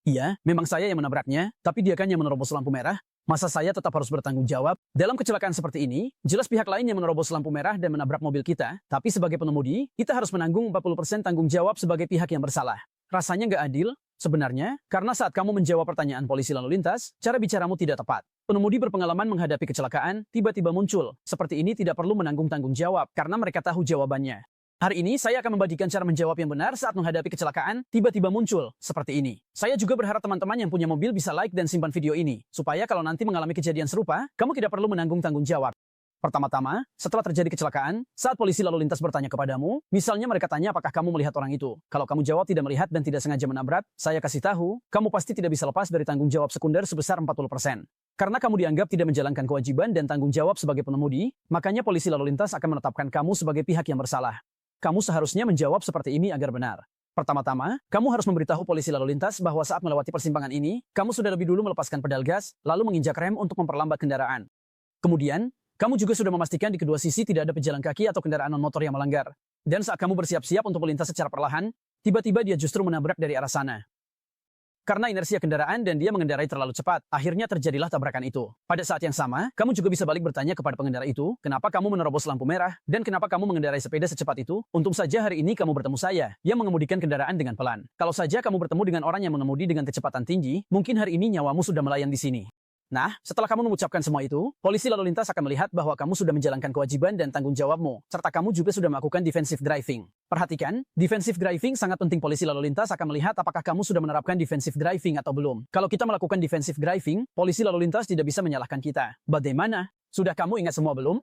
Iya, memang saya yang menabraknya, tapi dia kan yang menerobos lampu merah. Masa saya tetap harus bertanggung jawab? Dalam kecelakaan seperti ini, jelas pihak lain yang menerobos lampu merah dan menabrak mobil kita, tapi sebagai pengemudi, kita harus menanggung 40% tanggung jawab sebagai pihak yang bersalah. Rasanya nggak adil? Sebenarnya, karena saat kamu menjawab pertanyaan polisi lalu lintas, cara bicaramu tidak tepat. Pengemudi berpengalaman menghadapi kecelakaan, tiba-tiba muncul. Seperti ini tidak perlu menanggung tanggung jawab, karena mereka tahu jawabannya. Hari ini saya akan membagikan cara menjawab yang benar saat menghadapi kecelakaan, tiba-tiba muncul, seperti ini. Saya juga berharap teman-teman yang punya mobil bisa like dan simpan video ini, supaya kalau nanti mengalami kejadian serupa, kamu tidak perlu menanggung tanggung jawab. Pertama-tama, setelah terjadi kecelakaan, saat polisi lalu lintas bertanya kepadamu, misalnya mereka tanya apakah kamu melihat orang itu. Kalau kamu jawab tidak melihat dan tidak sengaja menabrak, saya kasih tahu, kamu pasti tidak bisa lepas dari tanggung jawab sekunder sebesar 40%. Karena kamu dianggap tidak menjalankan kewajiban dan tanggung jawab sebagai pengemudi, makanya polisi lalu lintas akan menetapkan kamu sebagai pihak yang bersalah. Kamu seharusnya menjawab seperti ini agar benar. Pertama-tama, kamu harus memberitahu polisi lalu lintas bahwa saat melewati persimpangan ini, kamu sudah lebih dulu melepaskan pedal gas, lalu menginjak rem untuk memperlambat kendaraan. Kemudian, kamu juga sudah memastikan di kedua sisi tidak ada pejalan kaki atau kendaraan non-motor yang melanggar. Dan saat kamu bersiap-siap untuk melintas secara perlahan, tiba-tiba dia justru menabrak dari arah sana. Karena inersia kendaraan dan dia mengendarai terlalu cepat, akhirnya terjadilah tabrakan itu. Pada saat yang sama, kamu juga bisa balik bertanya kepada pengendara itu, kenapa kamu menerobos lampu merah, dan kenapa kamu mengendarai sepeda secepat itu? Untung saja hari ini kamu bertemu saya, yang mengemudikan kendaraan dengan pelan. Kalau saja kamu bertemu dengan orang yang mengemudi dengan kecepatan tinggi, mungkin hari ini nyawamu sudah melayang di sini. Nah, setelah kamu mengucapkan semua itu, polisi lalu lintas akan melihat bahwa kamu sudah menjalankan kewajiban dan tanggung jawabmu, serta kamu juga sudah melakukan defensive driving. Perhatikan, defensive driving sangat penting. Polisi lalu lintas akan melihat apakah kamu sudah menerapkan defensive driving atau belum. Kalau kita melakukan defensive driving, polisi lalu lintas tidak bisa menyalahkan kita. Bagaimana? Sudah kamu ingat semua belum?